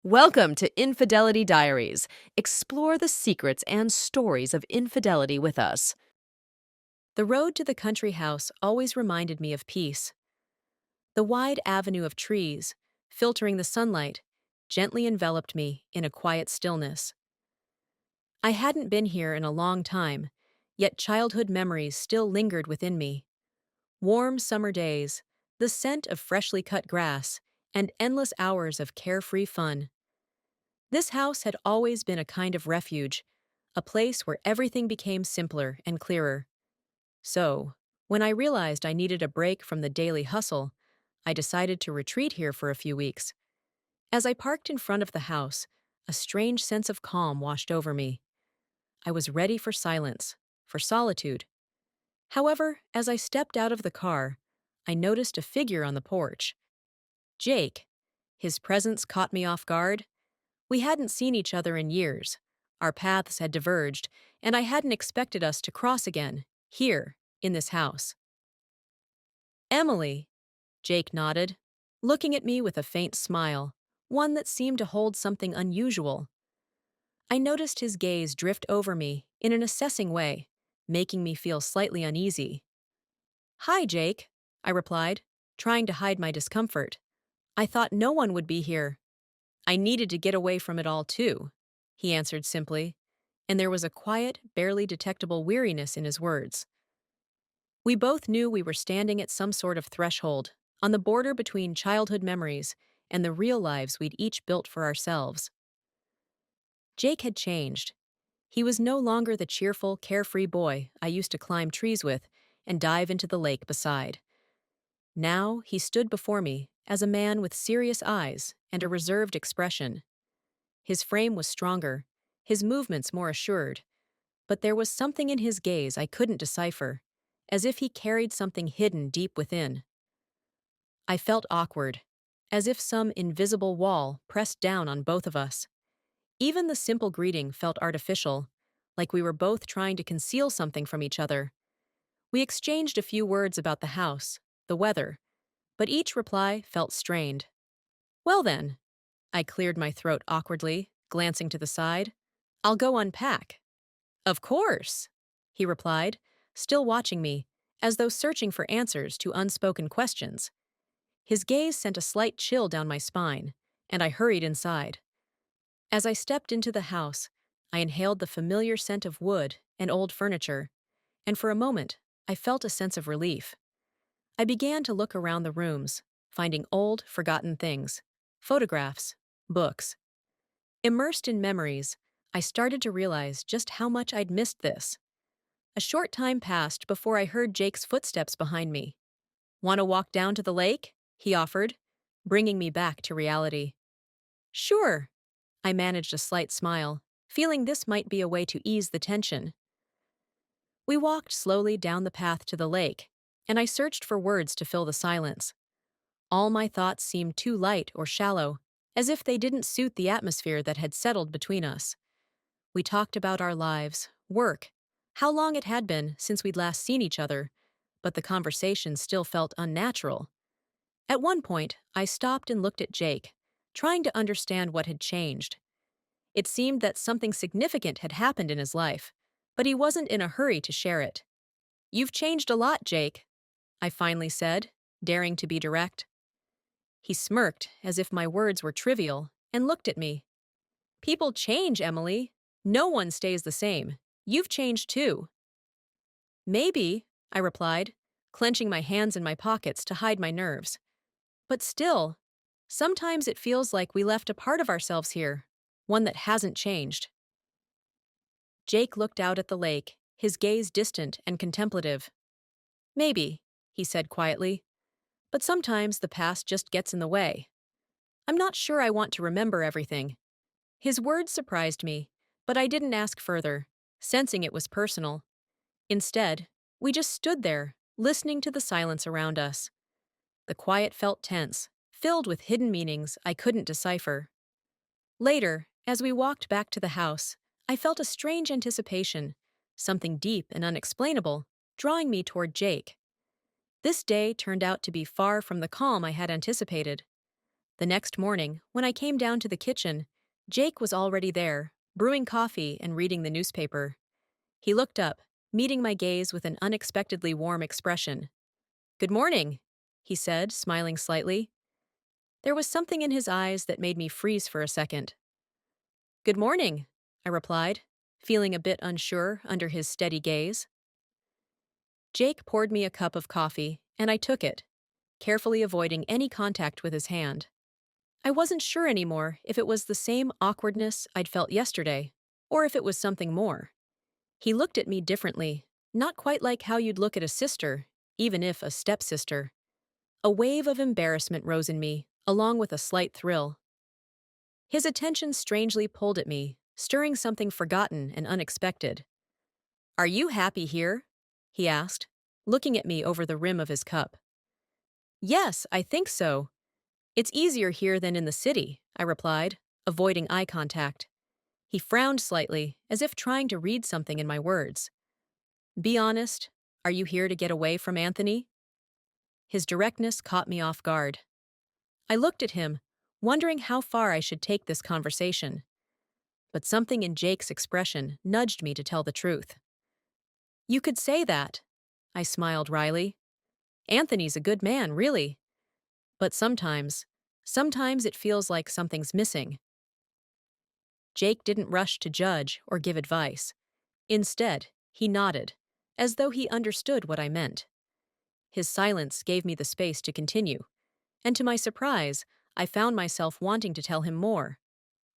Welcome to Infidelity Diaries. Explore the secrets and stories of infidelity with us. The road to the country house always reminded me of peace. The wide avenue of trees, filtering the sunlight, gently enveloped me in a quiet stillness. I hadn't been here in a long time, yet childhood memories still lingered within me. Warm summer days, the scent of freshly cut grass, and endless hours of carefree fun. This house had always been a kind of refuge, a place where everything became simpler and clearer. So, when I realized I needed a break from the daily hustle, I decided to retreat here for a few weeks. As I parked in front of the house, a strange sense of calm washed over me. I was ready for silence, for solitude. However, as I stepped out of the car, I noticed a figure on the porch. Jake. His presence caught me off guard. We hadn't seen each other in years. Our paths had diverged, and I hadn't expected us to cross again, here, in this house. Emily, Jake nodded, looking at me with a faint smile, one that seemed to hold something unusual. I noticed his gaze drift over me in an assessing way, making me feel slightly uneasy. Hi, Jake, I replied, trying to hide my discomfort. I thought no one would be here. I needed to get away from it all, too, he answered simply, and there was a quiet, barely detectable weariness in his words. We both knew we were standing at some sort of threshold, on the border between childhood memories and the real lives we'd each built for ourselves. Jake had changed. He was no longer the cheerful, carefree boy I used to climb trees with and dive into the lake beside. Now he stood before me as a man with serious eyes and a reserved expression. His frame was stronger, his movements more assured, but there was something in his gaze I couldn't decipher, as if he carried something hidden deep within. I felt awkward, as if some invisible wall pressed down on both of us. Even the simple greeting felt artificial, like we were both trying to conceal something from each other. We exchanged a few words about the house, the weather, but each reply felt strained. Well then, I cleared my throat awkwardly, glancing to the side. I'll go unpack. Of course, he replied, still watching me, as though searching for answers to unspoken questions. His gaze sent a slight chill down my spine, and I hurried inside. As I stepped into the house, I inhaled the familiar scent of wood and old furniture, and for a moment, I felt a sense of relief. I began to look around the rooms, finding old, forgotten things, photographs, books. Immersed in memories, I started to realize just how much I'd missed this. A short time passed before I heard Jake's footsteps behind me. Want to walk down to the lake? He offered, bringing me back to reality. Sure. I managed a slight smile, feeling this might be a way to ease the tension. We walked slowly down the path to the lake, and I searched for words to fill the silence. All my thoughts seemed too light or shallow, as if they didn't suit the atmosphere that had settled between us. We talked about our lives, work, how long it had been since we'd last seen each other, but the conversation still felt unnatural. At one point, I stopped and looked at Jake, trying to understand what had changed. It seemed that something significant had happened in his life, but he wasn't in a hurry to share it. You've changed a lot, Jake, I finally said, daring to be direct. He smirked as if my words were trivial and looked at me. People change, Emily. No one stays the same. You've changed too. Maybe, I replied, clenching my hands in my pockets to hide my nerves. But still, sometimes it feels like we left a part of ourselves here, one that hasn't changed. Jake looked out at the lake, his gaze distant and contemplative. Maybe, he said quietly, but sometimes the past just gets in the way. I'm not sure I want to remember everything. His words surprised me, but I didn't ask further, sensing it was personal. Instead, we just stood there, listening to the silence around us. The quiet felt tense, filled with hidden meanings I couldn't decipher. Later, as we walked back to the house, I felt a strange anticipation, something deep and unexplainable, drawing me toward Jake. This day turned out to be far from the calm I had anticipated. The next morning, when I came down to the kitchen, Jake was already there, brewing coffee and reading the newspaper. He looked up, meeting my gaze with an unexpectedly warm expression. "Good morning," he said, smiling slightly. There was something in his eyes that made me freeze for a second. "Good morning," I replied, feeling a bit unsure under his steady gaze. Jake poured me a cup of coffee, and I took it, carefully avoiding any contact with his hand. I wasn't sure anymore if it was the same awkwardness I'd felt yesterday, or if it was something more. He looked at me differently, not quite like how you'd look at a sister, even if a stepsister. A wave of embarrassment rose in me, along with a slight thrill. His attention strangely pulled at me, stirring something forgotten and unexpected. "Are you happy here?" he asked, looking at me over the rim of his cup. "Yes, I think so. It's easier here than in the city," I replied, avoiding eye contact. He frowned slightly, as if trying to read something in my words. "Be honest, are you here to get away from Anthony?" His directness caught me off guard. I looked at him, wondering how far I should take this conversation. But something in Jake's expression nudged me to tell the truth. "You could say that," I smiled wryly. "Anthony's a good man, really. But sometimes it feels like something's missing." Jake didn't rush to judge or give advice. Instead, he nodded, as though he understood what I meant. His silence gave me the space to continue, and to my surprise, I found myself wanting to tell him more.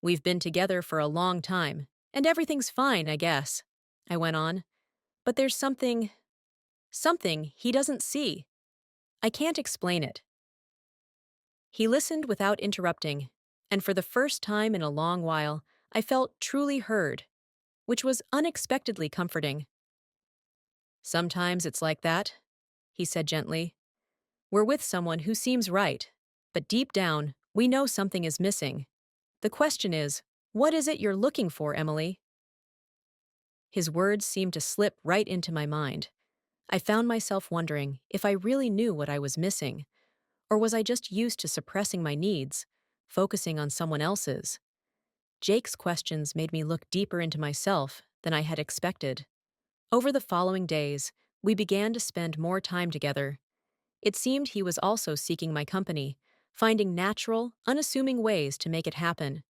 "We've been together for a long time, and everything's fine, I guess," I went on. "But there's something he doesn't see. I can't explain it." He listened without interrupting, and for the first time in a long while, I felt truly heard, which was unexpectedly comforting. "Sometimes it's like that," he said gently. "We're with someone who seems right, but deep down, we know something is missing. The question is, what is it you're looking for, Emily?" His words seemed to slip right into my mind. I found myself wondering if I really knew what I was missing, or was I just used to suppressing my needs, focusing on someone else's? Jake's questions made me look deeper into myself than I had expected. Over the following days, we began to spend more time together. It seemed he was also seeking my company, finding natural, unassuming ways to make it happen.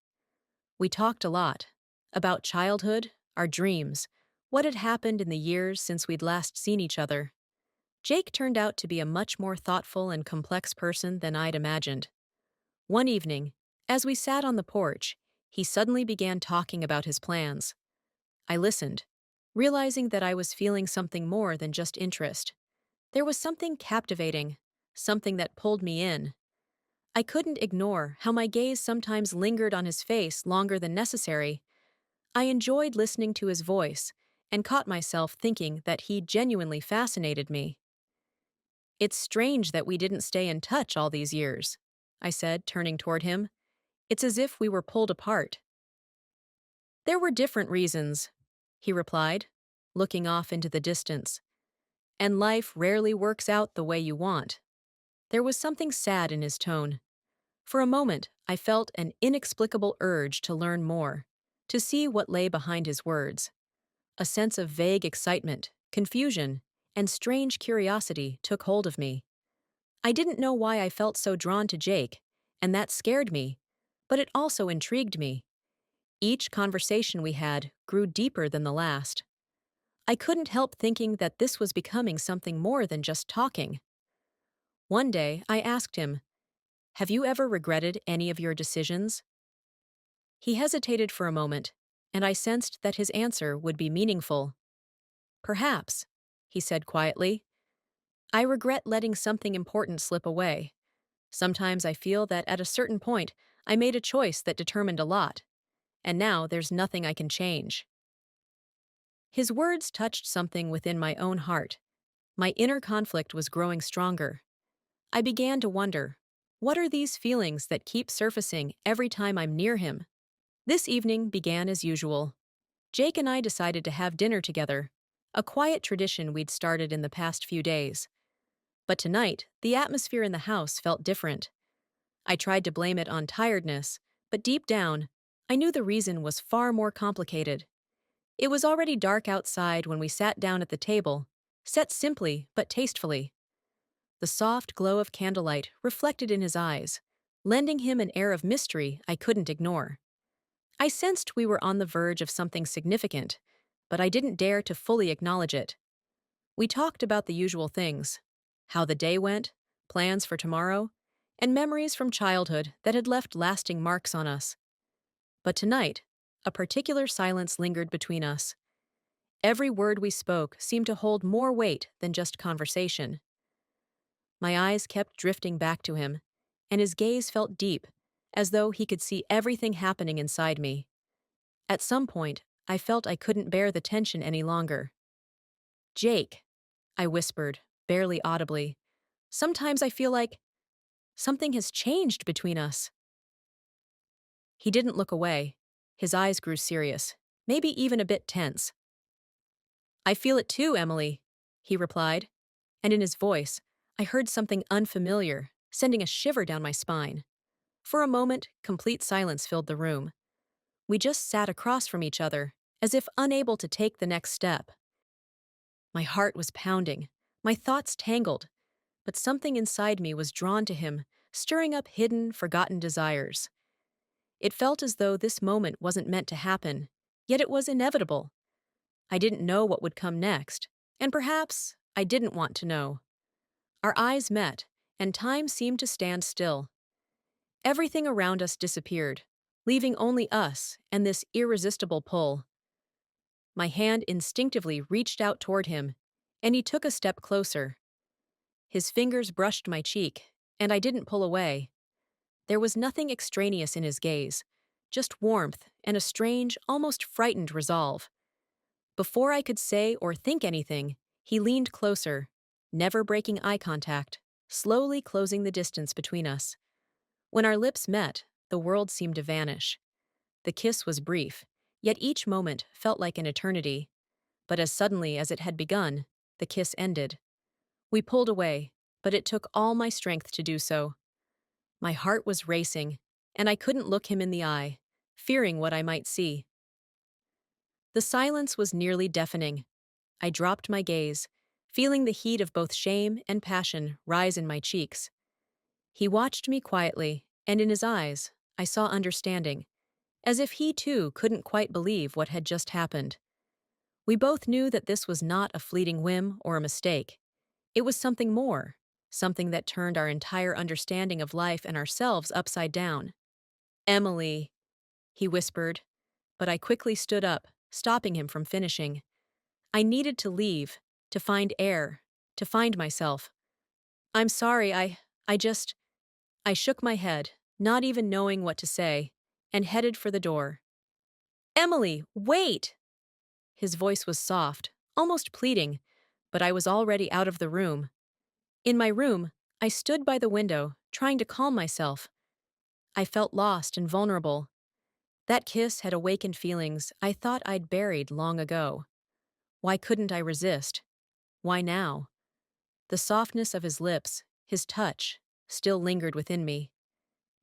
We talked a lot about childhood, our dreams, what had happened in the years since we'd last seen each other. Jake turned out to be a much more thoughtful and complex person than I'd imagined. One evening, as we sat on the porch, he suddenly began talking about his plans. I listened, realizing that I was feeling something more than just interest. There was something captivating, something that pulled me in. I couldn't ignore how my gaze sometimes lingered on his face longer than necessary. I enjoyed listening to his voice and caught myself thinking that he genuinely fascinated me. "It's strange that we didn't stay in touch all these years," I said, turning toward him. "It's as if we were pulled apart." "There were different reasons," he replied, looking off into the distance. "And life rarely works out the way you want." There was something sad in his tone. For a moment, I felt an inexplicable urge to learn more, to see what lay behind his words. A sense of vague excitement, confusion, and strange curiosity took hold of me. I didn't know why I felt so drawn to Jake, and that scared me, but it also intrigued me. Each conversation we had grew deeper than the last. I couldn't help thinking that this was becoming something more than just talking. One day, I asked him, "Have you ever regretted any of your decisions?" He hesitated for a moment, and I sensed that his answer would be meaningful. "Perhaps," he said quietly. "I regret letting something important slip away. Sometimes I feel that at a certain point, I made a choice that determined a lot, and now there's nothing I can change." His words touched something within my own heart. My inner conflict was growing stronger. I began to wonder, what are these feelings that keep surfacing every time I'm near him? This evening began as usual. Jake and I decided to have dinner together, a quiet tradition we'd started in the past few days. But tonight, the atmosphere in the house felt different. I tried to blame it on tiredness, but deep down, I knew the reason was far more complicated. It was already dark outside when we sat down at the table, set simply but tastefully. The soft glow of candlelight reflected in his eyes, lending him an air of mystery I couldn't ignore. I sensed we were on the verge of something significant, but I didn't dare to fully acknowledge it. We talked about the usual things: how the day went, plans for tomorrow, and memories from childhood that had left lasting marks on us. But tonight, a particular silence lingered between us. Every word we spoke seemed to hold more weight than just conversation. My eyes kept drifting back to him, and his gaze felt deep, as though he could see everything happening inside me. At some point, I felt I couldn't bear the tension any longer. "Jake," I whispered, barely audibly. "Sometimes I feel like something has changed between us." He didn't look away. His eyes grew serious, maybe even a bit tense. "I feel it too, Emily," he replied, and in his voice, I heard something unfamiliar, sending a shiver down my spine. For a moment, complete silence filled the room. We just sat across from each other, as if unable to take the next step. My heart was pounding, my thoughts tangled, but something inside me was drawn to him, stirring up hidden, forgotten desires. It felt as though this moment wasn't meant to happen, yet it was inevitable. I didn't know what would come next, and perhaps I didn't want to know. Our eyes met, and time seemed to stand still. Everything around us disappeared, leaving only us and this irresistible pull. My hand instinctively reached out toward him, and he took a step closer. His fingers brushed my cheek, and I didn't pull away. There was nothing extraneous in his gaze, just warmth and a strange, almost frightened resolve. Before I could say or think anything, he leaned closer, never breaking eye contact, slowly closing the distance between us. When our lips met, the world seemed to vanish. The kiss was brief, yet each moment felt like an eternity. But as suddenly as it had begun, the kiss ended. We pulled away, but it took all my strength to do so. My heart was racing, and I couldn't look him in the eye, fearing what I might see. The silence was nearly deafening. I dropped my gaze, feeling the heat of both shame and passion rise in my cheeks. He watched me quietly, and in his eyes, I saw understanding, as if he too couldn't quite believe what had just happened. We both knew that this was not a fleeting whim or a mistake. It was something more, something that turned our entire understanding of life and ourselves upside down. "Emily," he whispered, but I quickly stood up, stopping him from finishing. I needed to leave, to find air, to find myself. "I'm sorry, I just—" I shook my head, not even knowing what to say, and headed for the door. "Emily, wait!" His voice was soft, almost pleading, but I was already out of the room. In my room, I stood by the window, trying to calm myself. I felt lost and vulnerable. That kiss had awakened feelings I thought I'd buried long ago. Why couldn't I resist? Why now? The softness of his lips, his touch, still lingered within me.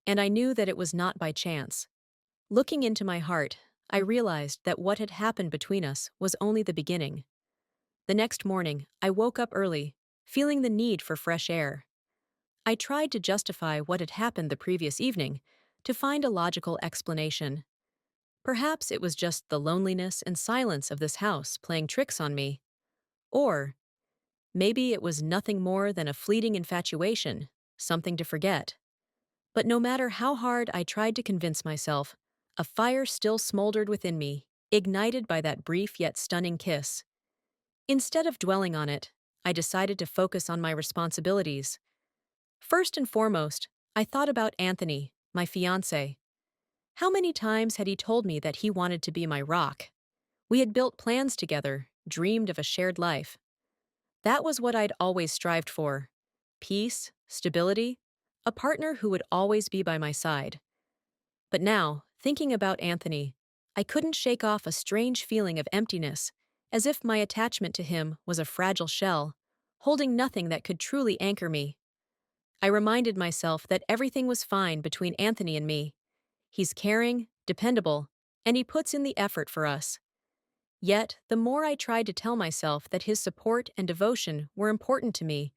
And I knew that it was not by chance. Looking into my heart, I realized that what had happened between us was only the beginning. The next morning, I woke up early, feeling the need for fresh air. I tried to justify what had happened the previous evening, to find a logical explanation. Perhaps it was just the loneliness and silence of this house playing tricks on me. Or maybe it was nothing more than a fleeting infatuation, something to forget. But no matter how hard I tried to convince myself, a fire still smoldered within me, ignited by that brief yet stunning kiss. Instead of dwelling on it, I decided to focus on my responsibilities. First and foremost, I thought about Anthony, my fiancé. How many times had he told me that he wanted to be my rock? We had built plans together, dreamed of a shared life. That was what I'd always strived for: peace, stability, a partner who would always be by my side. But now, thinking about Anthony, I couldn't shake off a strange feeling of emptiness, as if my attachment to him was a fragile shell, holding nothing that could truly anchor me. I reminded myself that everything was fine between Anthony and me. He's caring, dependable, and he puts in the effort for us. Yet, the more I tried to tell myself that his support and devotion were important to me,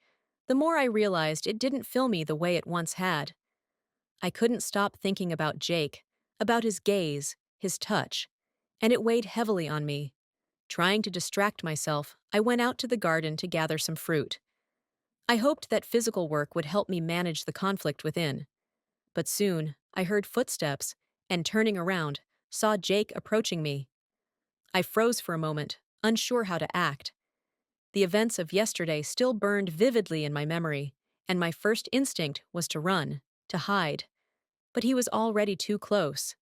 the more I realized it didn't fill me the way it once had. I couldn't stop thinking about Jake, about his gaze, his touch, and it weighed heavily on me. Trying to distract myself, I went out to the garden to gather some fruit. I hoped that physical work would help me manage the conflict within. But soon, I heard footsteps, and turning around, saw Jake approaching me. I froze for a moment, unsure how to act. The events of yesterday still burned vividly in my memory, and my first instinct was to run, to hide. But he was already too close.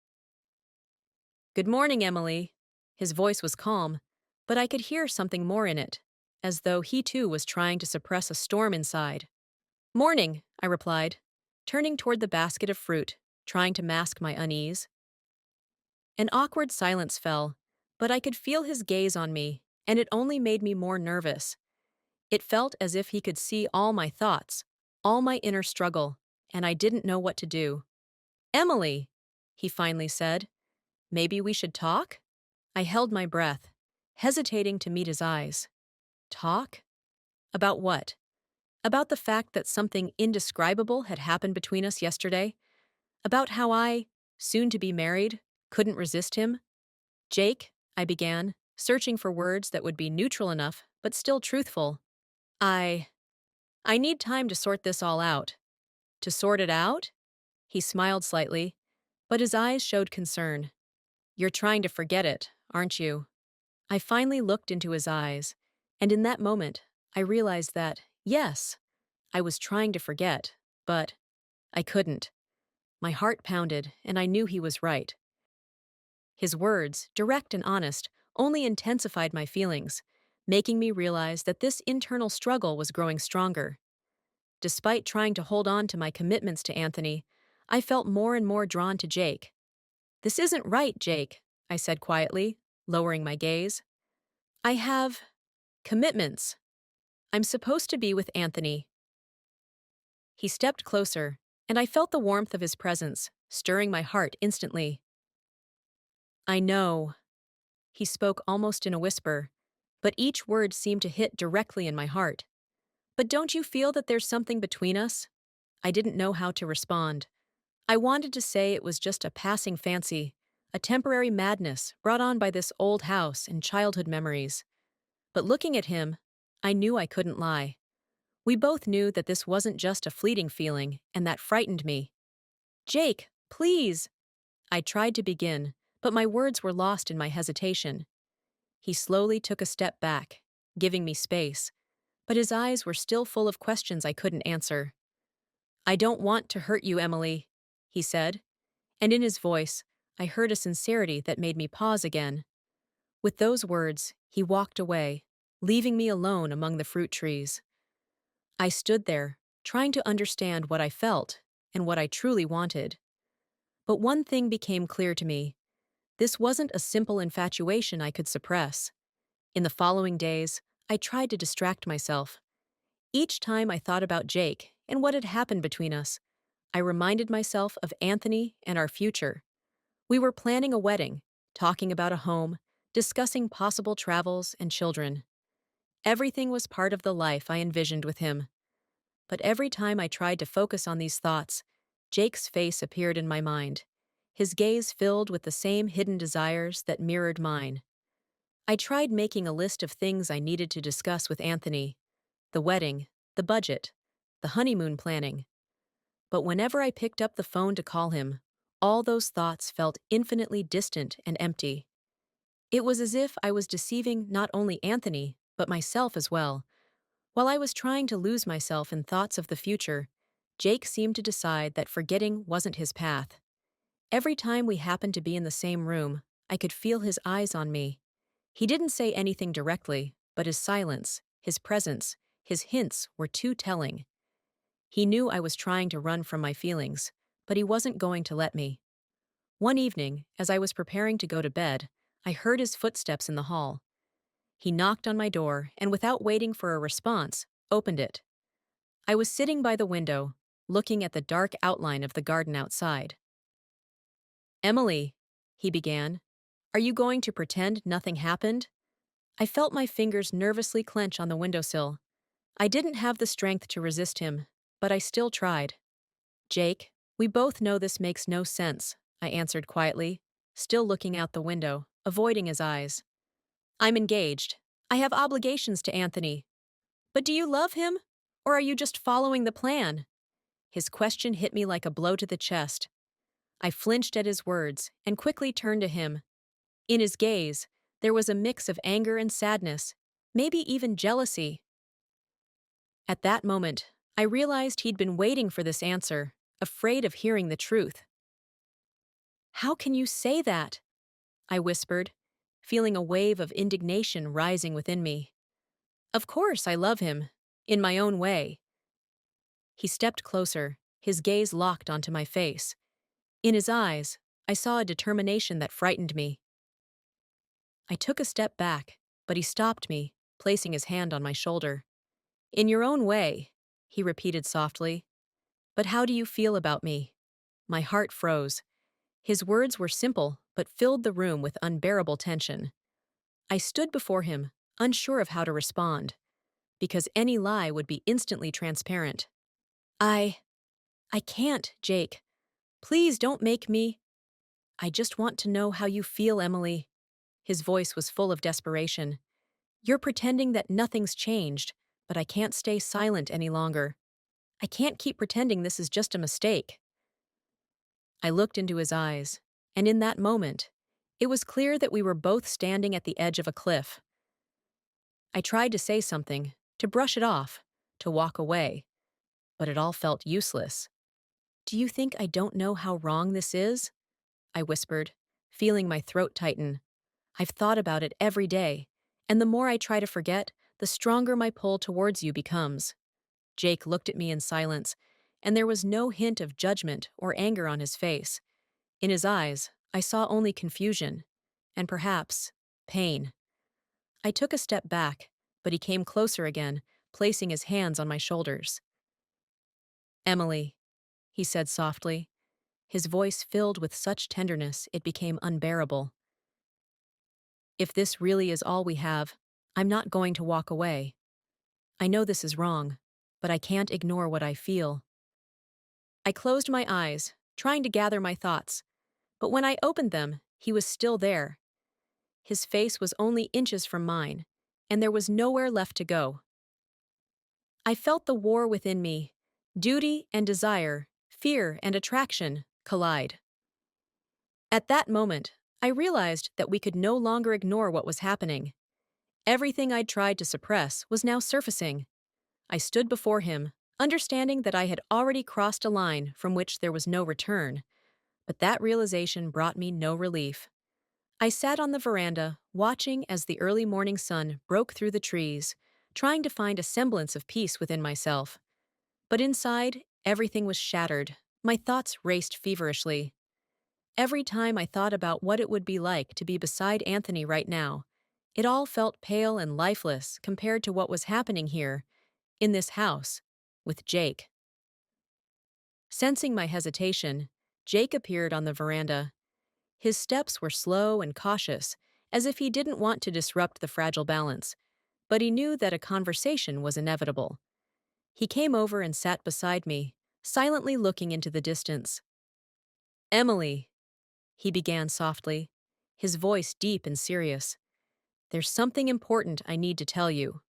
"Good morning, Emily." His voice was calm, but I could hear something more in it, as though he too was trying to suppress a storm inside. "Morning," I replied, turning toward the basket of fruit, trying to mask my unease. An awkward silence fell, but I could feel his gaze on me, and it only made me more nervous. It felt as if he could see all my thoughts, all my inner struggle, and I didn't know what to do. "Emily," he finally said, "maybe we should talk?" I held my breath, hesitating to meet his eyes. Talk? About what? About the fact that something indescribable had happened between us yesterday? About how I, soon to be married, couldn't resist him? "Jake," I began, searching for words that would be neutral enough, but still truthful. I. I need time to sort this all out." "To sort it out?" He smiled slightly, but his eyes showed concern. "You're trying to forget it, aren't you?" I finally looked into his eyes, and in that moment, I realized that, yes, I was trying to forget, but I couldn't. My heart pounded, and I knew he was right. His words, direct and honest, only intensified my feelings, making me realize that this internal struggle was growing stronger. Despite trying to hold on to my commitments to Anthony, I felt more and more drawn to Jake. "This isn't right, Jake," I said quietly, lowering my gaze. "I have commitments. I'm supposed to be with Anthony." He stepped closer, and I felt the warmth of his presence, stirring my heart instantly. "I know." He spoke almost in a whisper, but each word seemed to hit directly in my heart. "But don't you feel that there's something between us?" I didn't know how to respond. I wanted to say it was just a passing fancy, a temporary madness brought on by this old house and childhood memories. But looking at him, I knew I couldn't lie. We both knew that this wasn't just a fleeting feeling, and that frightened me. "Jake, please!" I tried to begin, but my words were lost in my hesitation. He slowly took a step back, giving me space, but his eyes were still full of questions I couldn't answer. "I don't want to hurt you, Emily," he said, and in his voice, I heard a sincerity that made me pause again. With those words, he walked away, leaving me alone among the fruit trees. I stood there, trying to understand what I felt and what I truly wanted. But one thing became clear to me. This wasn't a simple infatuation I could suppress. In the following days, I tried to distract myself. Each time I thought about Jake and what had happened between us, I reminded myself of Anthony and our future. We were planning a wedding, talking about a home, discussing possible travels and children. Everything was part of the life I envisioned with him. But every time I tried to focus on these thoughts, Jake's face appeared in my mind, his gaze filled with the same hidden desires that mirrored mine. I tried making a list of things I needed to discuss with Anthony: the wedding, the budget, the honeymoon planning. But whenever I picked up the phone to call him, all those thoughts felt infinitely distant and empty. It was as if I was deceiving not only Anthony, but myself as well. While I was trying to lose myself in thoughts of the future, Jake seemed to decide that forgetting wasn't his path. Every time we happened to be in the same room, I could feel his eyes on me. He didn't say anything directly, but his silence, his presence, his hints were too telling. He knew I was trying to run from my feelings, but he wasn't going to let me. One evening, as I was preparing to go to bed, I heard his footsteps in the hall. He knocked on my door and, without waiting for a response, opened it. I was sitting by the window, looking at the dark outline of the garden outside. Emily, he began, are you going to pretend nothing happened? I felt my fingers nervously clench on the windowsill. I didn't have the strength to resist him, but I still tried. Jake, we both know this makes no sense, I answered quietly, still looking out the window, avoiding his eyes. I'm engaged. I have obligations to Anthony. But do you love him? Or are you just following the plan? His question hit me like a blow to the chest. I flinched at his words and quickly turned to him. In his gaze, there was a mix of anger and sadness, maybe even jealousy. At that moment, I realized he'd been waiting for this answer, afraid of hearing the truth. How can you say that? I whispered, feeling a wave of indignation rising within me. Of course I love him, in my own way. He stepped closer, his gaze locked onto my face. In his eyes, I saw a determination that frightened me. I took a step back, but he stopped me, placing his hand on my shoulder. In your own way, he repeated softly. But how do you feel about me? My heart froze. His words were simple, but filled the room with unbearable tension. I stood before him, unsure of how to respond, because any lie would be instantly transparent. I can't, Jake. Please don't make me. I just want to know how you feel, Emily. His voice was full of desperation. You're pretending that nothing's changed, but I can't stay silent any longer. I can't keep pretending this is just a mistake. I looked into his eyes, and in that moment, it was clear that we were both standing at the edge of a cliff. I tried to say something, to brush it off, to walk away, but it all felt useless. Do you think I don't know how wrong this is? I whispered, feeling my throat tighten. I've thought about it every day, and the more I try to forget, the stronger my pull towards you becomes. Jake looked at me in silence, and there was no hint of judgment or anger on his face. In his eyes, I saw only confusion, and perhaps pain. I took a step back, but he came closer again, placing his hands on my shoulders. Emily, he said softly, his voice filled with such tenderness it became unbearable. If this really is all we have, I'm not going to walk away. I know this is wrong, but I can't ignore what I feel. I closed my eyes, trying to gather my thoughts, but when I opened them, he was still there. His face was only inches from mine, and there was nowhere left to go. I felt the war within me, duty and desire, fear and attraction, collide. At that moment, I realized that we could no longer ignore what was happening. Everything I'd tried to suppress was now surfacing. I stood before him, understanding that I had already crossed a line from which there was no return, but that realization brought me no relief. I sat on the veranda, watching as the early morning sun broke through the trees, trying to find a semblance of peace within myself. But inside, everything was shattered. My thoughts raced feverishly. Every time I thought about what it would be like to be beside Anthony right now, it all felt pale and lifeless compared to what was happening here, in this house, with Jake. Sensing my hesitation, Jake appeared on the veranda. His steps were slow and cautious, as if he didn't want to disrupt the fragile balance, but he knew that a conversation was inevitable. He came over and sat beside me, silently looking into the distance. Emily, he began softly, his voice deep and serious. There's something important I need to tell you.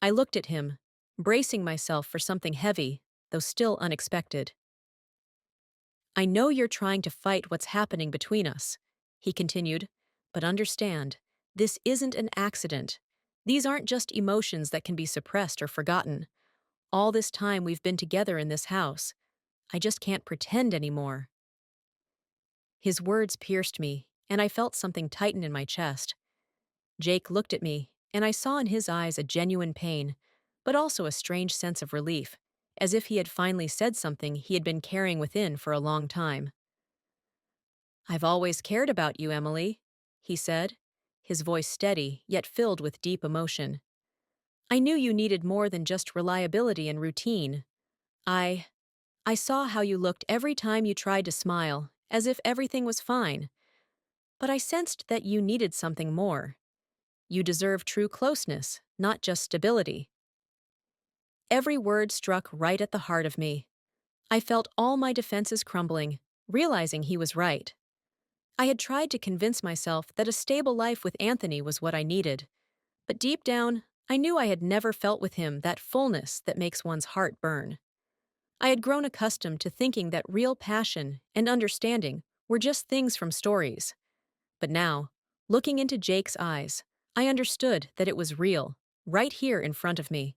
I looked at him, bracing myself for something heavy, though still unexpected. I know you're trying to fight what's happening between us, he continued, but understand, this isn't an accident. These aren't just emotions that can be suppressed or forgotten. All this time we've been together in this house. I just can't pretend anymore. His words pierced me, and I felt something tighten in my chest. Jake looked at me, and I saw in his eyes a genuine pain, but also a strange sense of relief, as if he had finally said something he had been carrying within for a long time. I've always cared about you, Emily, he said, his voice steady yet filled with deep emotion. I knew you needed more than just reliability and routine. I I saw how you looked every time you tried to smile, as if everything was fine. But I sensed that you needed something more. You deserve true closeness, not just stability. Every word struck right at the heart of me. I felt all my defenses crumbling, realizing he was right. I had tried to convince myself that a stable life with Anthony was what I needed, but deep down, I knew I had never felt with him that fullness that makes one's heart burn. I had grown accustomed to thinking that real passion and understanding were just things from stories. But now, looking into Jake's eyes, I understood that it was real, right here in front of me.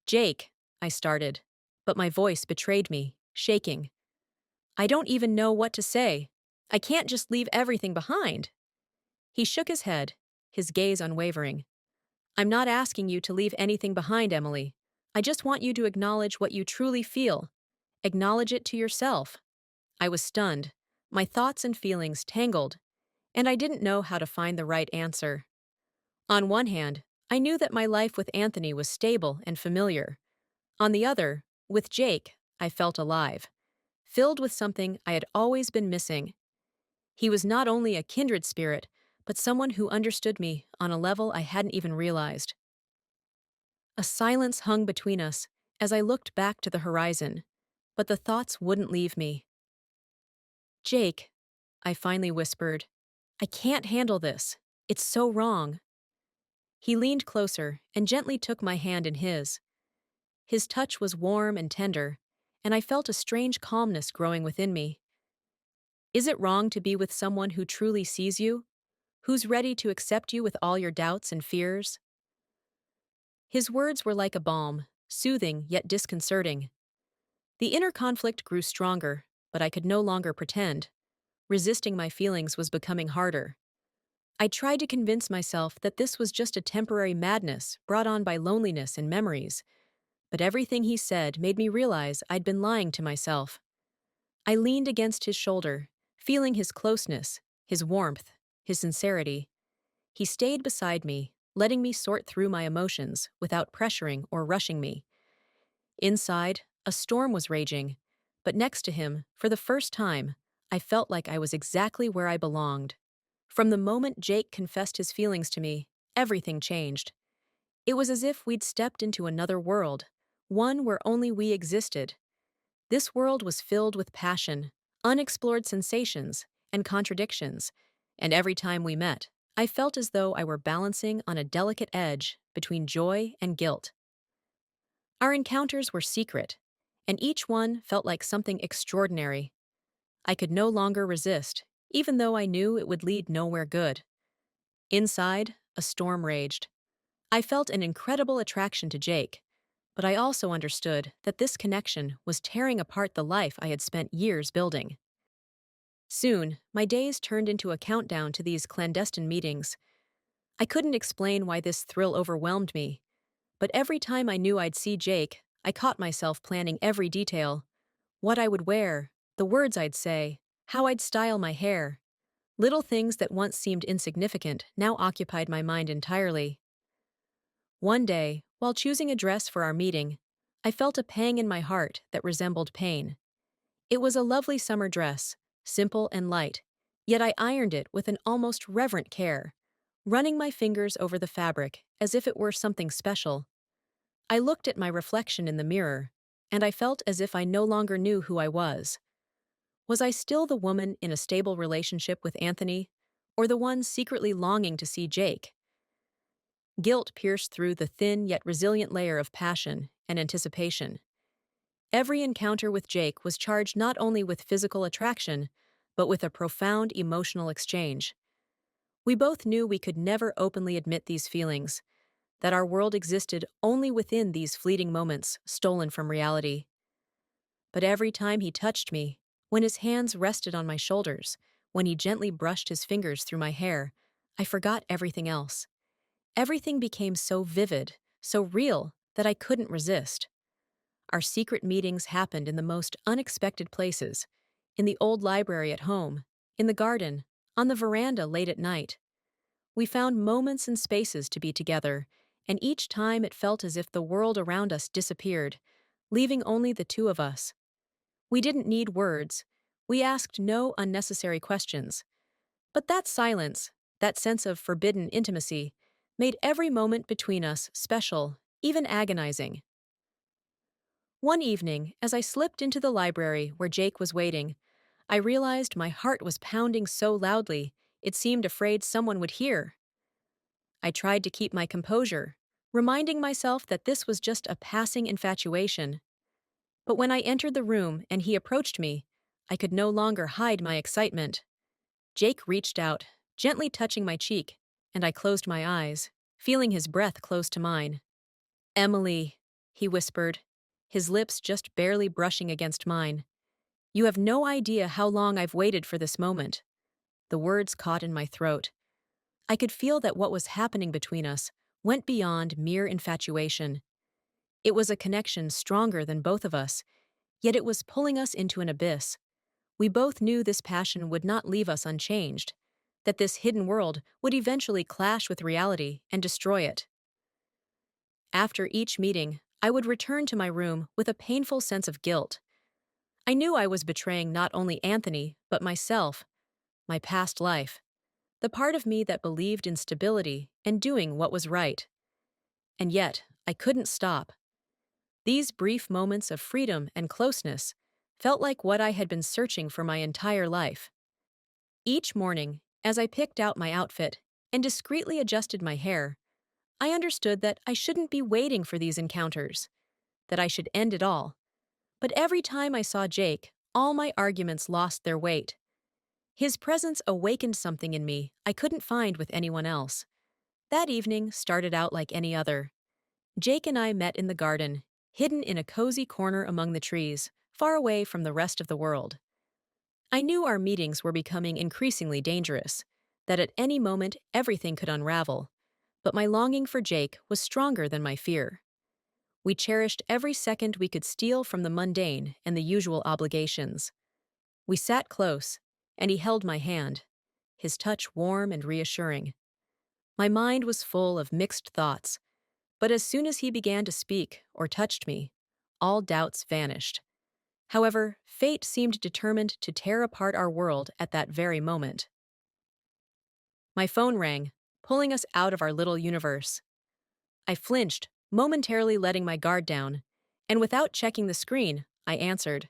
Jake, I started, but my voice betrayed me, shaking. I don't even know what to say. I can't just leave everything behind. He shook his head, his gaze unwavering. I'm not asking you to leave anything behind, Emily. I just want you to acknowledge what you truly feel. Acknowledge it to yourself. I was stunned, my thoughts and feelings tangled, and I didn't know how to find the right answer. On one hand, I knew that my life with Anthony was stable and familiar. On the other, with Jake, I felt alive, filled with something I had always been missing. He was not only a kindred spirit, but someone who understood me on a level I hadn't even realized. A silence hung between us as I looked back to the horizon, but the thoughts wouldn't leave me. Jake, I finally whispered, I can't handle this. It's so wrong. He leaned closer and gently took my hand in his. His touch was warm and tender, and I felt a strange calmness growing within me. Is it wrong to be with someone who truly sees you? Who's ready to accept you with all your doubts and fears? His words were like a balm, soothing yet disconcerting. The inner conflict grew stronger, but I could no longer pretend. Resisting my feelings was becoming harder. I tried to convince myself that this was just a temporary madness brought on by loneliness and memories, but everything he said made me realize I'd been lying to myself. I leaned against his shoulder, feeling his closeness, his warmth, his sincerity. He stayed beside me, letting me sort through my emotions without pressuring or rushing me. Inside, a storm was raging, but next to him, for the first time, I felt like I was exactly where I belonged. From the moment Jake confessed his feelings to me, everything changed. It was as if we'd stepped into another world, one where only we existed. This world was filled with passion, unexplored sensations, and contradictions, and every time we met, I felt as though I were balancing on a delicate edge between joy and guilt. Our encounters were secret, and each one felt like something extraordinary. I could no longer resist, even though I knew it would lead nowhere good. Inside, a storm raged. I felt an incredible attraction to Jake, but I also understood that this connection was tearing apart the life I had spent years building. Soon, my days turned into a countdown to these clandestine meetings. I couldn't explain why this thrill overwhelmed me, but every time I knew I'd see Jake, I caught myself planning every detail. What I would wear, the words I'd say, how I'd style my hair. Little things that once seemed insignificant now occupied my mind entirely. One day, while choosing a dress for our meeting, I felt a pang in my heart that resembled pain. It was a lovely summer dress, simple and light, yet I ironed it with an almost reverent care, running my fingers over the fabric as if it were something special. I looked at my reflection in the mirror, and I felt as if I no longer knew who I was. Was I still the woman in a stable relationship with Anthony, or the one secretly longing to see Jake? Guilt pierced through the thin yet resilient layer of passion and anticipation. Every encounter with Jake was charged not only with physical attraction, but with a profound emotional exchange. We both knew we could never openly admit these feelings, that our world existed only within these fleeting moments stolen from reality. But every time he touched me, when his hands rested on my shoulders, when he gently brushed his fingers through my hair, I forgot everything else. Everything became so vivid, so real, that I couldn't resist. Our secret meetings happened in the most unexpected places, in the old library at home, in the garden, on the veranda late at night. We found moments and spaces to be together, and each time it felt as if the world around us disappeared, leaving only the two of us. We didn't need words. We asked no unnecessary questions. But that silence, that sense of forbidden intimacy, made every moment between us special, even agonizing. One evening, as I slipped into the library where Jake was waiting, I realized my heart was pounding so loudly it seemed afraid someone would hear. I tried to keep my composure, reminding myself that this was just a passing infatuation. But when I entered the room and he approached me, I could no longer hide my excitement. Jake reached out, gently touching my cheek, and I closed my eyes, feeling his breath close to mine. "Emily," he whispered, his lips just barely brushing against mine. "You have no idea how long I've waited for this moment." The words caught in my throat. I could feel that what was happening between us went beyond mere infatuation. It was a connection stronger than both of us, yet it was pulling us into an abyss. We both knew this passion would not leave us unchanged, that this hidden world would eventually clash with reality and destroy it. After each meeting, I would return to my room with a painful sense of guilt. I knew I was betraying not only Anthony, but myself, my past life, the part of me that believed in stability and doing what was right. And yet, I couldn't stop. These brief moments of freedom and closeness felt like what I had been searching for my entire life. Each morning, as I picked out my outfit and discreetly adjusted my hair, I understood that I shouldn't be waiting for these encounters, that I should end it all. But every time I saw Jake, all my arguments lost their weight. His presence awakened something in me I couldn't find with anyone else. That evening started out like any other. Jake and I met in the garden, hidden in a cozy corner among the trees, far away from the rest of the world. I knew our meetings were becoming increasingly dangerous, that at any moment everything could unravel, but my longing for Jake was stronger than my fear. We cherished every second we could steal from the mundane and the usual obligations. We sat close, and he held my hand, his touch warm and reassuring. My mind was full of mixed thoughts, but as soon as he began to speak or touched me, all doubts vanished. However, fate seemed determined to tear apart our world at that very moment. My phone rang, pulling us out of our little universe. I flinched, momentarily letting my guard down, and without checking the screen, I answered,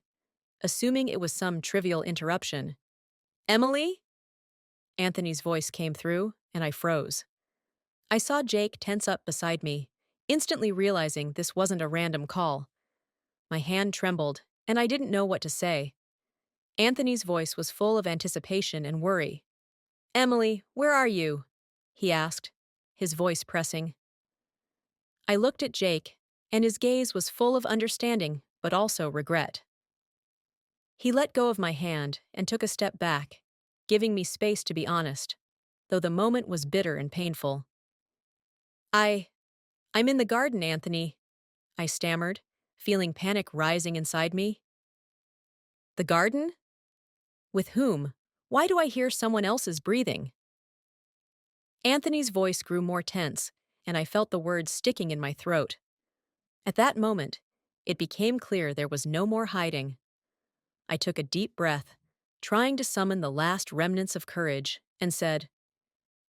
assuming it was some trivial interruption. "Emily?" Anthony's voice came through, and I froze. I saw Jake tense up beside me, instantly realizing this wasn't a random call. My hand trembled, and I didn't know what to say. Anthony's voice was full of anticipation and worry. "Emily, where are you?" he asked, his voice pressing. I looked at Jake, and his gaze was full of understanding, but also regret. He let go of my hand and took a step back, giving me space to be honest, though the moment was bitter and painful. I'm in the garden, Anthony," I stammered, feeling panic rising inside me. "The garden? With whom? Why do I hear someone else's breathing?" Anthony's voice grew more tense, and I felt the words sticking in my throat. At that moment, it became clear there was no more hiding. I took a deep breath, trying to summon the last remnants of courage, and said,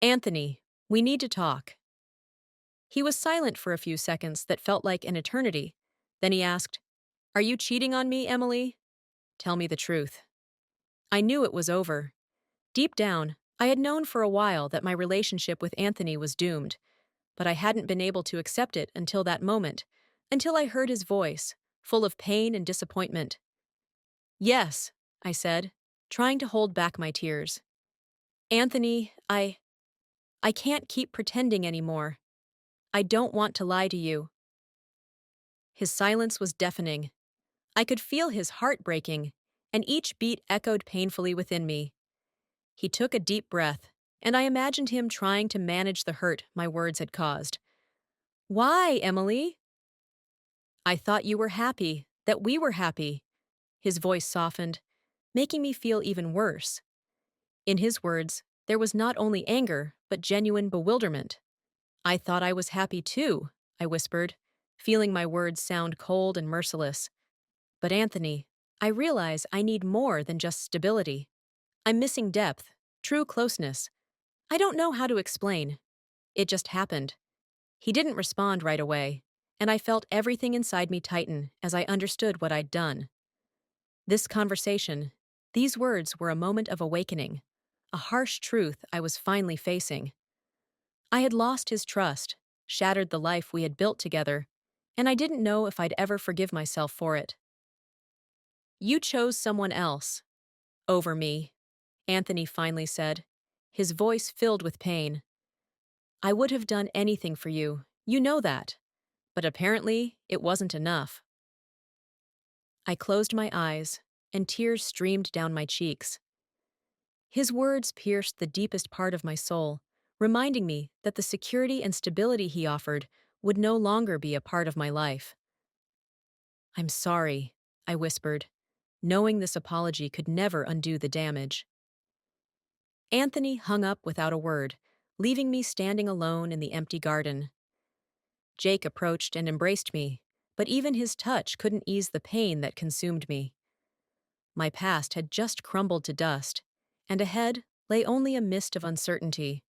"Anthony, we need to talk." He was silent for a few seconds that felt like an eternity. Then he asked, "Are you cheating on me, Emily? Tell me the truth." I knew it was over. Deep down, I had known for a while that my relationship with Anthony was doomed, but I hadn't been able to accept it until that moment, until I heard his voice, full of pain and disappointment. "Yes," I said, trying to hold back my tears. "Anthony, I can't keep pretending anymore. I don't want to lie to you." His silence was deafening. I could feel his heart breaking, and each beat echoed painfully within me. He took a deep breath, and I imagined him trying to manage the hurt my words had caused. "Why, Emily?" "I thought you were happy, that we were happy." His voice softened, making me feel even worse. In his words, there was not only anger, but genuine bewilderment. "I thought I was happy too," I whispered, feeling my words sound cold and merciless. But Anthony, I realize I need more than just stability. I'm missing depth, true closeness. I don't know how to explain. It just happened. He didn't respond right away, and I felt everything inside me tighten as I understood what I'd done. This conversation, these words were a moment of awakening, a harsh truth I was finally facing. I had lost his trust, shattered the life we had built together, and I didn't know if I'd ever forgive myself for it. You chose someone else over me, Anthony finally said, his voice filled with pain. I would have done anything for you, you know that. But apparently, it wasn't enough. I closed my eyes, and tears streamed down my cheeks. His words pierced the deepest part of my soul, reminding me that the security and stability he offered would no longer be a part of my life. I'm sorry, I whispered, knowing this apology could never undo the damage. Anthony hung up without a word, leaving me standing alone in the empty garden. Jake approached and embraced me, but even his touch couldn't ease the pain that consumed me. My past had just crumbled to dust, and ahead lay only a mist of uncertainty.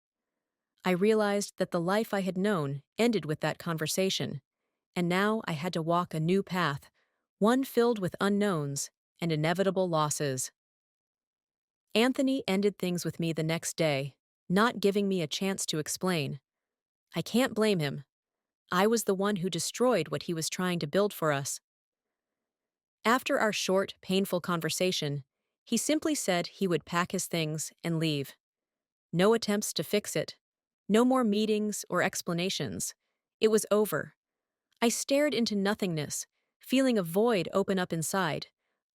I realized that the life I had known ended with that conversation, and now I had to walk a new path, one filled with unknowns and inevitable losses. Anthony ended things with me the next day, not giving me a chance to explain. I can't blame him. I was the one who destroyed what he was trying to build for us. After our short, painful conversation, he simply said he would pack his things and leave. No attempts to fix it. No more meetings or explanations. It was over. I stared into nothingness, feeling a void open up inside,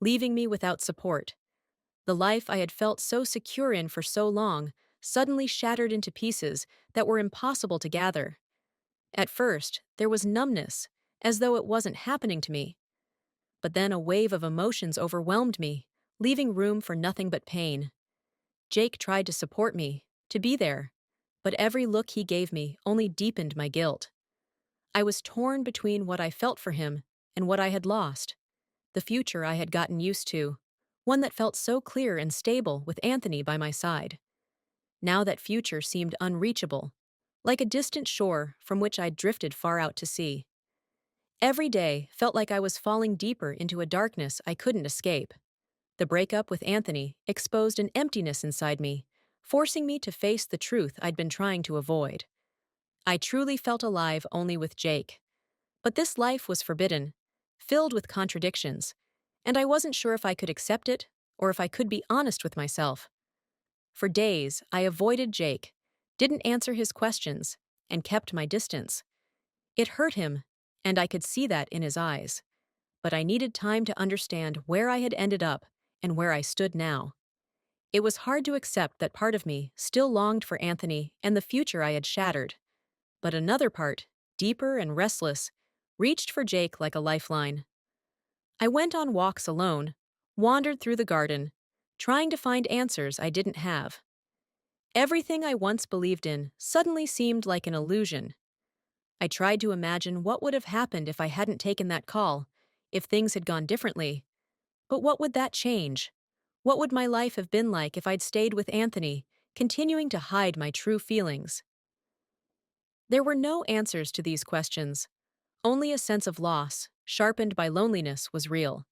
leaving me without support. The life I had felt so secure in for so long suddenly shattered into pieces that were impossible to gather. At first, there was numbness, as though it wasn't happening to me. But then a wave of emotions overwhelmed me, leaving room for nothing but pain. Jake tried to support me, to be there, but every look he gave me only deepened my guilt. I was torn between what I felt for him and what I had lost, the future I had gotten used to, one that felt so clear and stable with Anthony by my side. Now that future seemed unreachable, like a distant shore from which I'd drifted far out to sea. Every day felt like I was falling deeper into a darkness I couldn't escape. The breakup with Anthony exposed an emptiness inside me, forcing me to face the truth I'd been trying to avoid. I truly felt alive only with Jake. But this life was forbidden, filled with contradictions, and I wasn't sure if I could accept it or if I could be honest with myself. For days, I avoided Jake, didn't answer his questions, and kept my distance. It hurt him, and I could see that in his eyes. But I needed time to understand where I had ended up and where I stood now. It was hard to accept that part of me still longed for Anthony and the future I had shattered. But another part, deeper and restless, reached for Jake like a lifeline. I went on walks alone, wandered through the garden, trying to find answers I didn't have. Everything I once believed in suddenly seemed like an illusion. I tried to imagine what would have happened if I hadn't taken that call, if things had gone differently. But what would that change? What would my life have been like if I'd stayed with Anthony, continuing to hide my true feelings? There were no answers to these questions. Only a sense of loss, sharpened by loneliness, was real.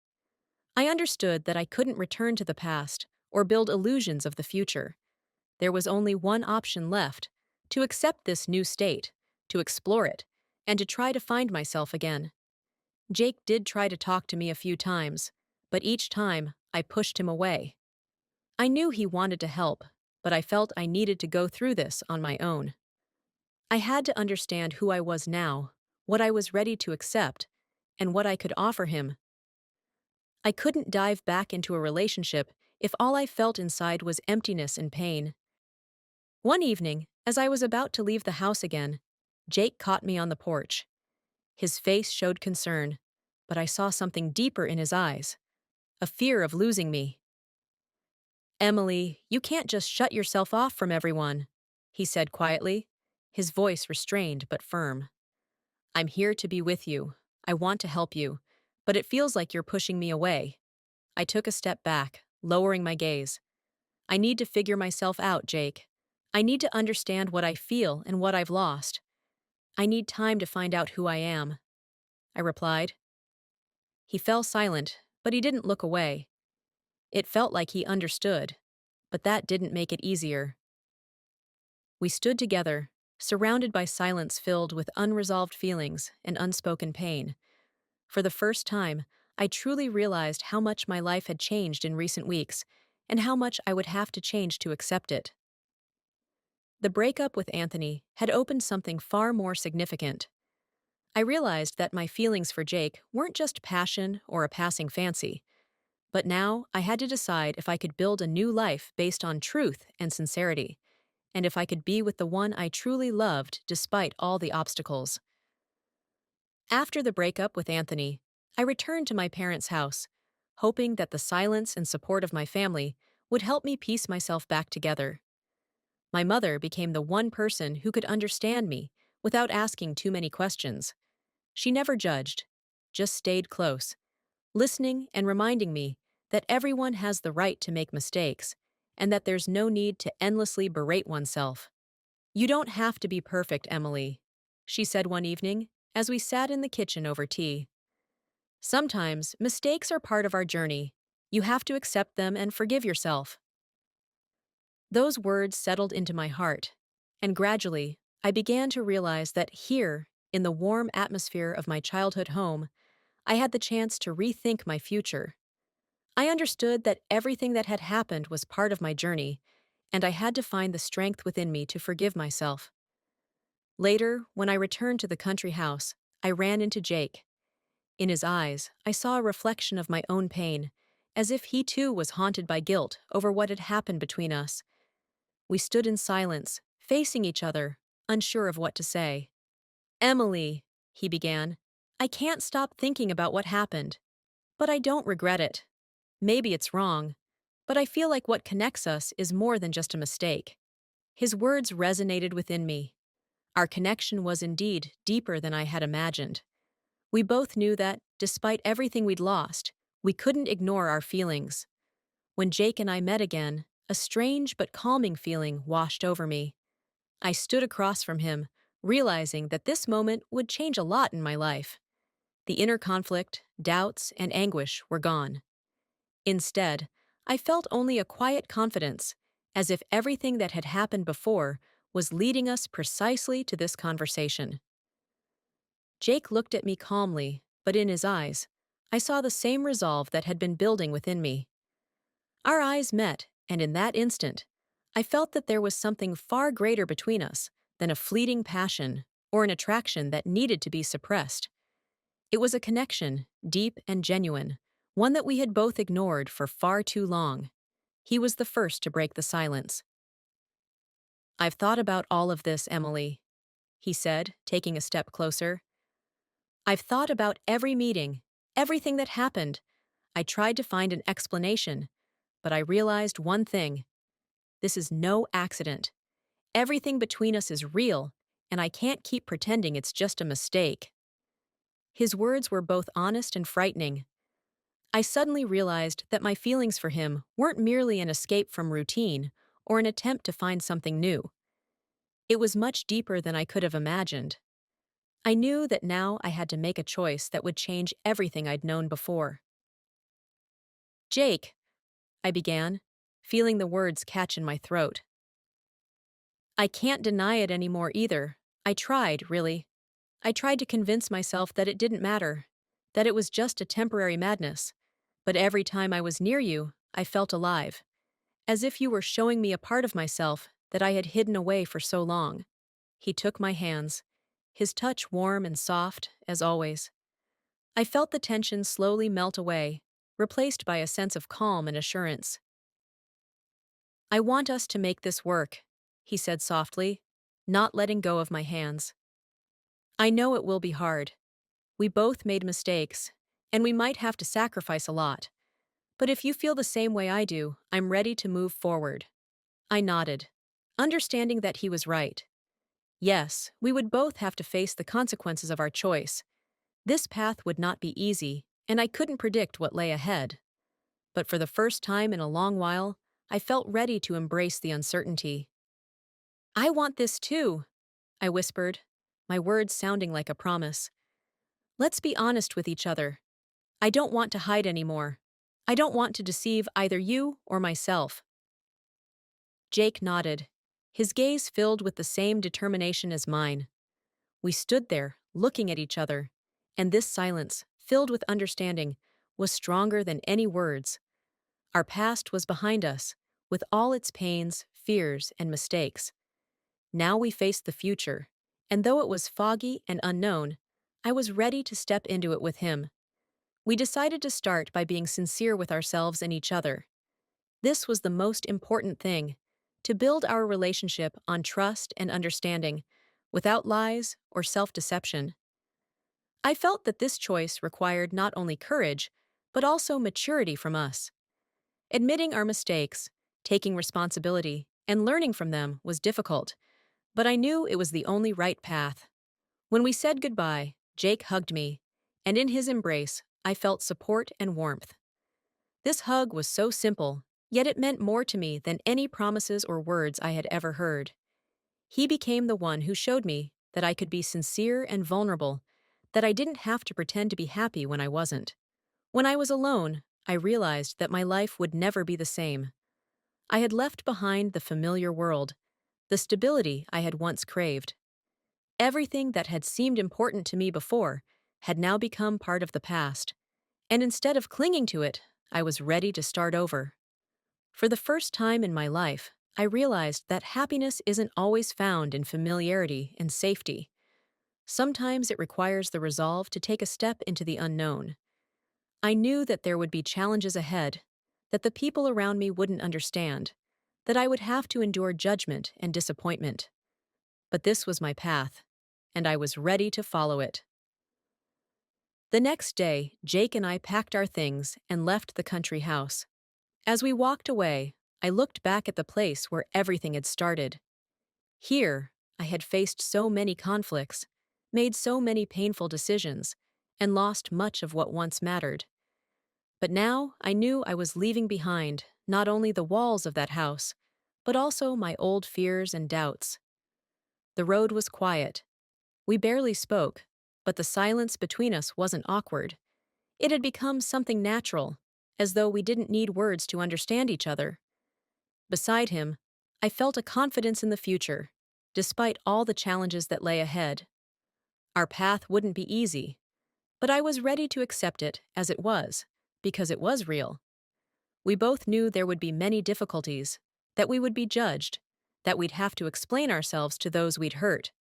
I understood that I couldn't return to the past or build illusions of the future. There was only one option left: to accept this new state, to explore it, and to try to find myself again. Jake did try to talk to me a few times, but each time I pushed him away. I knew he wanted to help, but I felt I needed to go through this on my own. I had to understand who I was now, what I was ready to accept, and what I could offer him. I couldn't dive back into a relationship if all I felt inside was emptiness and pain. One evening, as I was about to leave the house again, Jake caught me on the porch. His face showed concern, but I saw something deeper in his eyes, a fear of losing me. "Emily, you can't just shut yourself off from everyone," he said quietly, his voice restrained but firm. I'm here to be with you. I want to help you. But it feels like you're pushing me away. I took a step back, lowering my gaze. I need to figure myself out, Jake. I need to understand what I feel and what I've lost. I need time to find out who I am, I replied. He fell silent, but he didn't look away. It felt like he understood, but that didn't make it easier. We stood together, surrounded by silence filled with unresolved feelings and unspoken pain. For the first time, I truly realized how much my life had changed in recent weeks, and how much I would have to change to accept it. The breakup with Anthony had opened something far more significant. I realized that my feelings for Jake weren't just passion or a passing fancy, but now I had to decide if I could build a new life based on truth and sincerity, and if I could be with the one I truly loved despite all the obstacles. After the breakup with Anthony, I returned to my parents' house, hoping that the silence and support of my family would help me piece myself back together. My mother became the one person who could understand me without asking too many questions. She never judged, just stayed close, listening and reminding me that everyone has the right to make mistakes and that there's no need to endlessly berate oneself. You don't have to be perfect, Emily, she said one evening as we sat in the kitchen over tea. Sometimes mistakes are part of our journey. You have to accept them and forgive yourself. Those words settled into my heart, and gradually, I began to realize that here, in the warm atmosphere of my childhood home, I had the chance to rethink my future. I understood that everything that had happened was part of my journey, and I had to find the strength within me to forgive myself. Later, when I returned to the country house, I ran into Jake. In his eyes, I saw a reflection of my own pain, as if he too was haunted by guilt over what had happened between us. We stood in silence, facing each other, unsure of what to say. Emily, he began, I can't stop thinking about what happened. But I don't regret it. Maybe it's wrong, but I feel like what connects us is more than just a mistake. His words resonated within me. Our connection was indeed deeper than I had imagined. We both knew that, despite everything we'd lost, we couldn't ignore our feelings. When Jake and I met again, a strange but calming feeling washed over me. I stood across from him, realizing that this moment would change a lot in my life. The inner conflict, doubts, and anguish were gone. Instead, I felt only a quiet confidence, as if everything that had happened before was leading us precisely to this conversation. Jake looked at me calmly, but in his eyes, I saw the same resolve that had been building within me. Our eyes met, and in that instant, I felt that there was something far greater between us than a fleeting passion or an attraction that needed to be suppressed. It was a connection, deep and genuine, one that we had both ignored for far too long. He was the first to break the silence. I've thought about all of this, Emily, he said, taking a step closer. I've thought about every meeting, everything that happened. I tried to find an explanation, but I realized one thing. This is no accident. Everything between us is real, and I can't keep pretending it's just a mistake. His words were both honest and frightening. I suddenly realized that my feelings for him weren't merely an escape from routine or an attempt to find something new. It was much deeper than I could have imagined. I knew that now I had to make a choice that would change everything I'd known before. Jake, I began, feeling the words catch in my throat. I can't deny it anymore either. I tried, really. I tried to convince myself that it didn't matter, that it was just a temporary madness. But every time I was near you, I felt alive, as if you were showing me a part of myself that I had hidden away for so long. He took my hands, his touch warm and soft, as always. I felt the tension slowly melt away, replaced by a sense of calm and assurance. I want us to make this work, he said softly, not letting go of my hands. I know it will be hard. We both made mistakes, and we might have to sacrifice a lot. But if you feel the same way I do, I'm ready to move forward. I nodded, understanding that he was right. Yes, we would both have to face the consequences of our choice. This path would not be easy, and I couldn't predict what lay ahead. But for the first time in a long while, I felt ready to embrace the uncertainty. I want this too, I whispered, my words sounding like a promise. Let's be honest with each other. I don't want to hide anymore. I don't want to deceive either you or myself. Jake nodded, his gaze filled with the same determination as mine. We stood there, looking at each other, and this silence, filled with understanding, was stronger than any words. Our past was behind us, with all its pains, fears, and mistakes. Now we faced the future, and though it was foggy and unknown, I was ready to step into it with him. We decided to start by being sincere with ourselves and each other. This was the most important thing, to build our relationship on trust and understanding, without lies or self-deception. I felt that this choice required not only courage, but also maturity from us. Admitting our mistakes, taking responsibility, and learning from them was difficult, but I knew it was the only right path. When we said goodbye, Jake hugged me, and in his embrace, I felt support and warmth. This hug was so simple, yet it meant more to me than any promises or words I had ever heard. He became the one who showed me that I could be sincere and vulnerable, that I didn't have to pretend to be happy when I wasn't. When I was alone, I realized that my life would never be the same. I had left behind the familiar world, the stability I had once craved. Everything that had seemed important to me before had now become part of the past, and instead of clinging to it, I was ready to start over. For the first time in my life, I realized that happiness isn't always found in familiarity and safety. Sometimes it requires the resolve to take a step into the unknown. I knew that there would be challenges ahead, that the people around me wouldn't understand, that I would have to endure judgment and disappointment. But this was my path, and I was ready to follow it. The next day, Jake and I packed our things and left the country house. As we walked away, I looked back at the place where everything had started. Here, I had faced so many conflicts, made so many painful decisions, and lost much of what once mattered. But now I knew I was leaving behind not only the walls of that house, but also my old fears and doubts. The road was quiet. We barely spoke, but the silence between us wasn't awkward. It had become something natural, as though we didn't need words to understand each other. Beside him, I felt a confidence in the future, despite all the challenges that lay ahead. Our path wouldn't be easy, but I was ready to accept it as it was, because it was real. We both knew there would be many difficulties, that we would be judged, that we'd have to explain ourselves to those we'd hurt.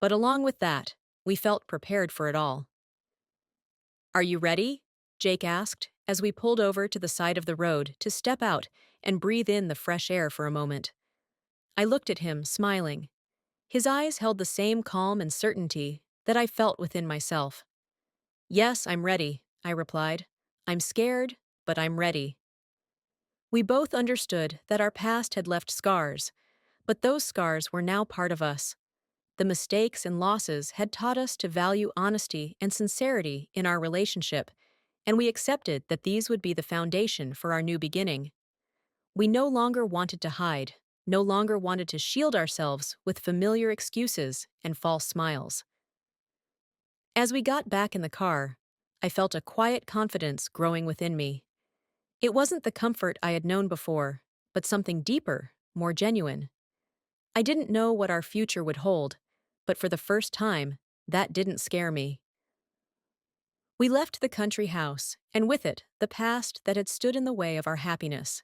But along with that, we felt prepared for it all. Are you ready? Jake asked, as we pulled over to the side of the road to step out and breathe in the fresh air for a moment. I looked at him, smiling. His eyes held the same calm and certainty that I felt within myself. Yes, I'm ready, I replied. I'm scared, but I'm ready. We both understood that our past had left scars, but those scars were now part of us. The mistakes and losses had taught us to value honesty and sincerity in our relationship, and we accepted that these would be the foundation for our new beginning. We no longer wanted to hide, no longer wanted to shield ourselves with familiar excuses and false smiles. As we got back in the car, I felt a quiet confidence growing within me. It wasn't the comfort I had known before, but something deeper, more genuine. I didn't know what our future would hold, but for the first time, that didn't scare me. We left the country house, and with it, the past that had stood in the way of our happiness.